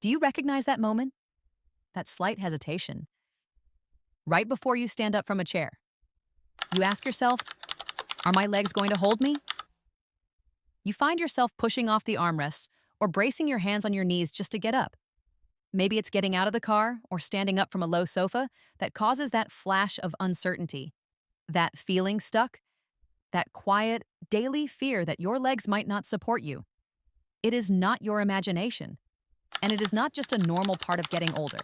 Do you recognize that moment? That slight hesitation. Right before you stand up from a chair, you ask yourself, are my legs going to hold me? You find yourself pushing off the armrests or bracing your hands on your knees just to get up. Maybe it's getting out of the car or standing up from a low sofa that causes that flash of uncertainty, that feeling stuck, that quiet, daily fear that your legs might not support you. It is not your imagination, and it is not just a normal part of getting older.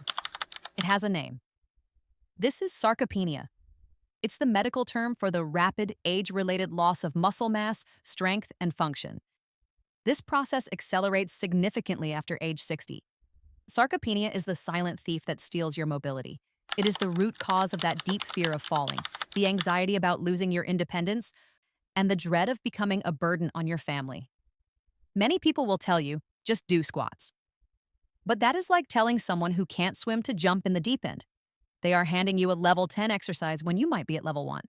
It has a name. This is sarcopenia. It's the medical term for the rapid, age-related loss of muscle mass, strength, and function. This process accelerates significantly after age 60. Sarcopenia is the silent thief that steals your mobility. It is the root cause of that deep fear of falling, the anxiety about losing your independence, and the dread of becoming a burden on your family. Many people will tell you, just do squats. But that is like telling someone who can't swim to jump in the deep end. They are handing you a level 10 exercise when you might be at level 1.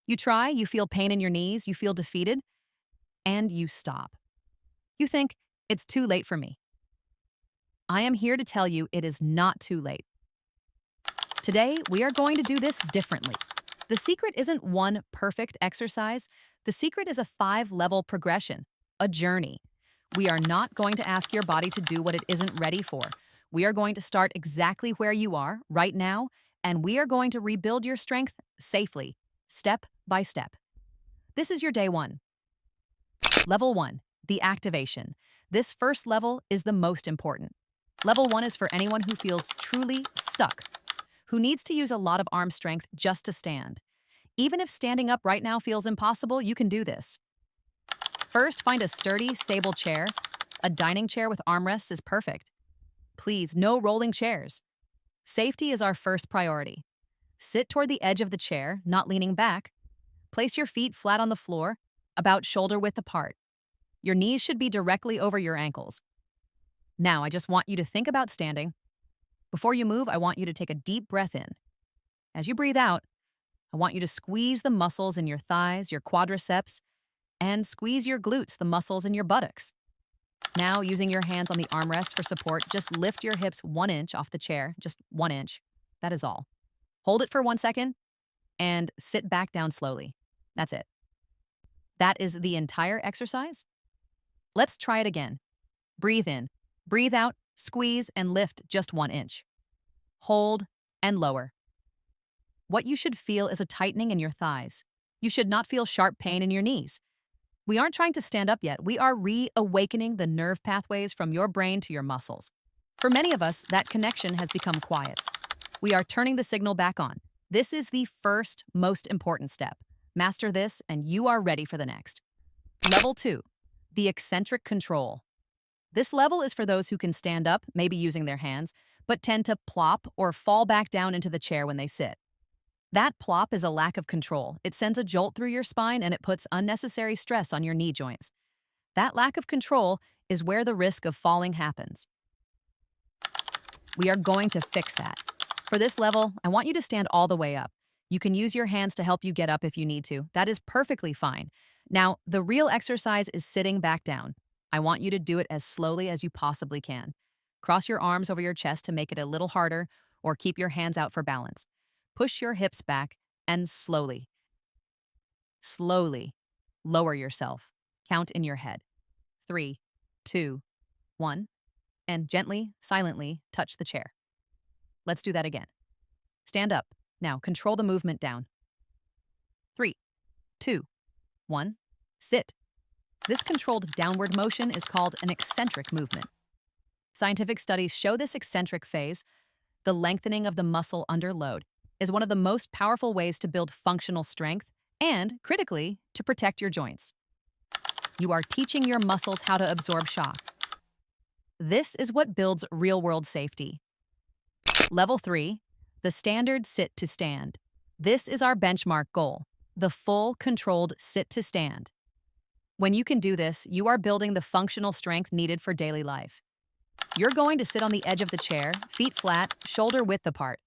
You try, you feel pain in your knees, you feel defeated, and you stop. You think, it's too late for me. I am here to tell you it is not too late. Today, we are going to do this differently. The secret isn't one perfect exercise. The secret is a 5-level progression, a journey. We are not going to ask your body to do what it isn't ready for. We are going to start exactly where you are right now, and we are going to rebuild your strength safely, step by step. This is your day 1. Level 1, the activation. This first level is the most important. Level 1 is for anyone who feels truly stuck, who needs to use a lot of arm strength just to stand. Even if standing up right now feels impossible, you can do this. First, find a sturdy, stable chair. A dining chair with armrests is perfect. Please, no rolling chairs. Safety is our first priority. Sit toward the edge of the chair, not leaning back. Place your feet flat on the floor, about shoulder width apart. Your knees should be directly over your ankles. Now, I just want you to think about standing. Before you move, I want you to take a deep breath in. As you breathe out, I want you to squeeze the muscles in your thighs, your quadriceps, and squeeze your glutes, the muscles in your buttocks. Now, using your hands on the armrest for support, just lift your hips 1 inch off the chair, just 1 inch. That is all. Hold it for 1 second and sit back down slowly. That's it. That is the entire exercise. Let's try it again. Breathe in, breathe out, squeeze, and lift just 1 inch. Hold and lower. What you should feel is a tightening in your thighs. You should not feel sharp pain in your knees. We aren't trying to stand up yet. We are reawakening the nerve pathways from your brain to your muscles. For many of us, that connection has become quiet. We are turning the signal back on. This is the first, most important step. Master this, and you are ready for the next. Level 2, the eccentric control. This level is for those who can stand up, maybe using their hands, but tend to plop or fall back down into the chair when they sit. That plop is a lack of control. It sends a jolt through your spine and it puts unnecessary stress on your knee joints. That lack of control is where the risk of falling happens. We are going to fix that. For this level, I want you to stand all the way up. You can use your hands to help you get up if you need to. That is perfectly fine. Now, the real exercise is sitting back down. I want you to do it as slowly as you possibly can. Cross your arms over your chest to make it a little harder, or keep your hands out for balance. Push your hips back and slowly lower yourself. Count in your head. 3, 2, 1, and gently, silently touch the chair. Let's do that again. Stand up. Now, control the movement down. 3, 2, 1, sit. This controlled downward motion is called an eccentric movement. Scientific studies show this eccentric phase, the lengthening of the muscle under load, is one of the most powerful ways to build functional strength and, critically, to protect your joints. You are teaching your muscles how to absorb shock. This is what builds real-world safety. Level 3, the standard sit to stand. This is our benchmark goal, the full controlled sit to stand. When you can do this, you are building the functional strength needed for daily life. You're going to sit on the edge of the chair, feet flat, shoulder width apart.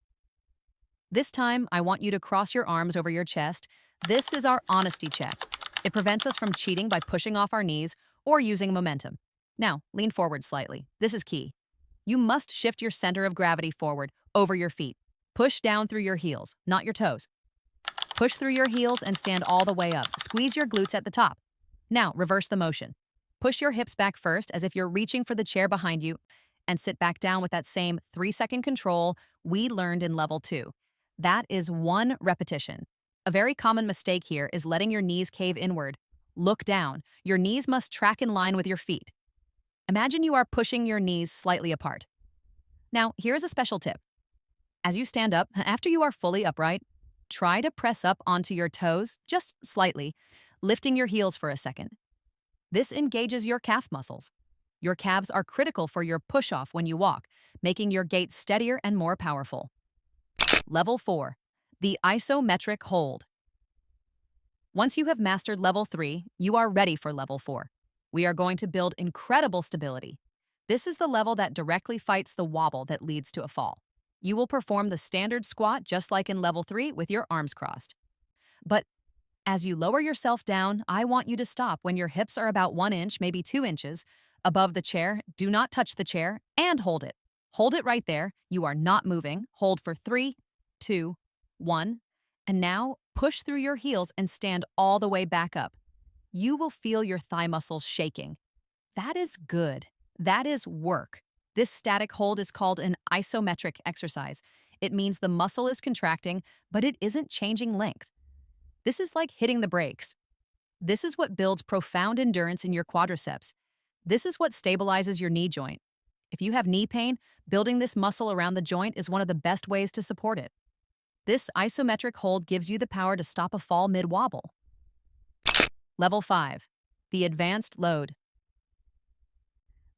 This time, I want you to cross your arms over your chest. This is our honesty check. It prevents us from cheating by pushing off our knees or using momentum. Now, lean forward slightly. This is key. You must shift your center of gravity forward, over your feet. Push down through your heels, not your toes. Push through your heels and stand all the way up. Squeeze your glutes at the top. Now, reverse the motion. Push your hips back first as if you're reaching for the chair behind you, and sit back down with that same 3-second control we learned in level 2. That is 1 repetition. A very common mistake here is letting your knees cave inward. Look down. Your knees must track in line with your feet. Imagine you are pushing your knees slightly apart. Now, here's a special tip. As you stand up, after you are fully upright, try to press up onto your toes, just slightly, lifting your heels for a second. This engages your calf muscles. Your calves are critical for your push-off when you walk, making your gait steadier and more powerful. Level 4. The Isometric Hold. Once you have mastered level 3, you are ready for level 4. We are going to build incredible stability. This is the level that directly fights the wobble that leads to a fall. You will perform the standard squat just like in level 3 with your arms crossed. But as you lower yourself down, I want you to stop when your hips are about 1 inch, maybe 2 inches, above the chair. Do not touch the chair and hold it. Hold it right there. You are not moving. Hold for 3, 2, 1. And now push through your heels and stand all the way back up. You will feel your thigh muscles shaking. That is good. That is work. This static hold is called an isometric exercise. It means the muscle is contracting, but it isn't changing length. This is like hitting the brakes. This is what builds profound endurance in your quadriceps. This is what stabilizes your knee joint. If you have knee pain, building this muscle around the joint is one of the best ways to support it. This isometric hold gives you the power to stop a fall mid-wobble. Level 5. The Advanced Load.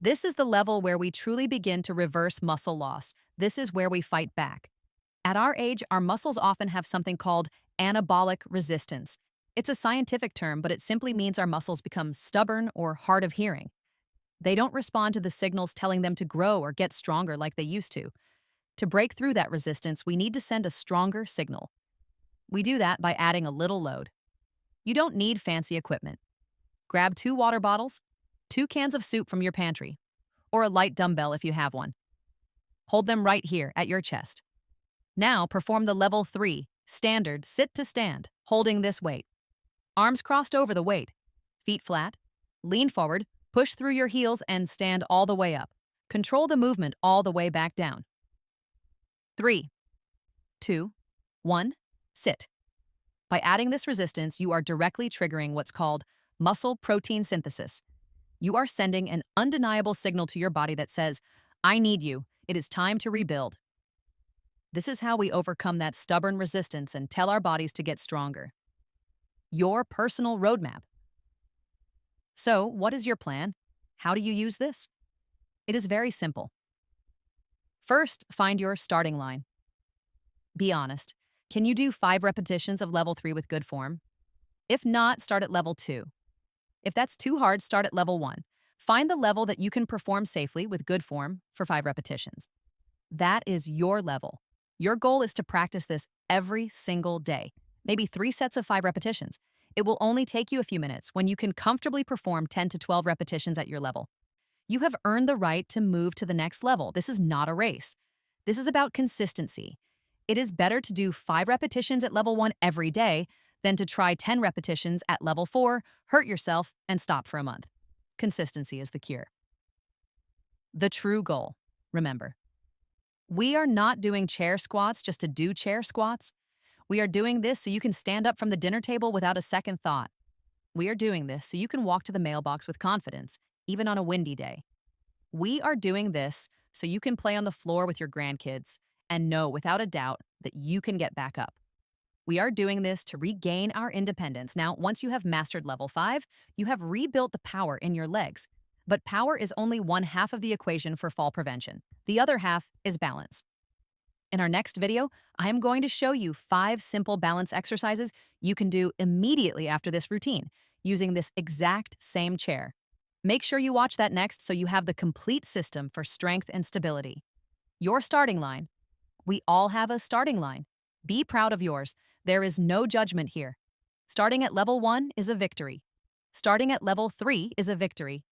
This is the level where we truly begin to reverse muscle loss. This is where we fight back. At our age, our muscles often have something called anabolic resistance. It's a scientific term, but it simply means our muscles become stubborn or hard of hearing. They don't respond to the signals telling them to grow or get stronger like they used to. To break through that resistance, we need to send a stronger signal. We do that by adding a little load. You don't need fancy equipment. Grab 2 water bottles, 2 cans of soup from your pantry, or a light dumbbell if you have one. Hold them right here at your chest. Now perform the level 3, standard sit to stand, holding this weight. Arms crossed over the weight, feet flat, lean forward, push through your heels and stand all the way up. Control the movement all the way back down. 3, 2, 1, sit. By adding this resistance, you are directly triggering what's called muscle protein synthesis. You are sending an undeniable signal to your body that says, I need you. It is time to rebuild. This is how we overcome that stubborn resistance and tell our bodies to get stronger. Your personal roadmap. So, what is your plan? How do you use this? It is very simple. First, find your starting line. Be honest. Can you do 5 repetitions of level 3 with good form? If not, start at level 2. If that's too hard, start at level 1. Find the level that you can perform safely with good form for 5 repetitions. That is your level. Your goal is to practice this every single day, maybe 3 sets of 5 repetitions. It will only take you a few minutes when you can comfortably perform 10 to 12 repetitions at your level. You have earned the right to move to the next level. This is not a race. This is about consistency. It is better to do 5 repetitions at level 1 every day than to try 10 repetitions at level 4, hurt yourself, and stop for a month. Consistency is the cure. The true goal, remember. We are not doing chair squats just to do chair squats. We are doing this so you can stand up from the dinner table without a second thought. We are doing this so you can walk to the mailbox with confidence, even on a windy day. We are doing this so you can play on the floor with your grandkids and know without a doubt that you can get back up. We are doing this to regain our independence. Now, once you have mastered level 5, you have rebuilt the power in your legs. But power is only one half of the equation for fall prevention. The other half is balance. In our next video, I am going to show you 5 simple balance exercises you can do immediately after this routine, using this exact same chair. Make sure you watch that next so you have the complete system for strength and stability. Your starting line. We all have a starting line. Be proud of yours. There is no judgment here. Starting at level 1 is a victory. Starting at level 3 is a victory.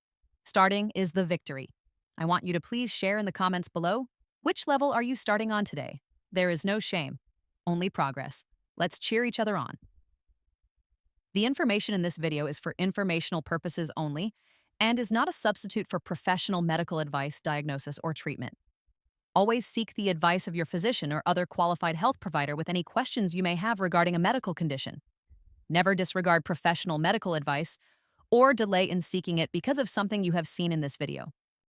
Starting is the victory. I want you to please share in the comments below. Which level are you starting on today? There is no shame, only progress. Let's cheer each other on. The information in this video is for informational purposes only and is not a substitute for professional medical advice, diagnosis, or treatment. Always seek the advice of your physician or other qualified health provider with any questions you may have regarding a medical condition. Never disregard professional medical advice or delay in seeking it because of something you have seen in this video.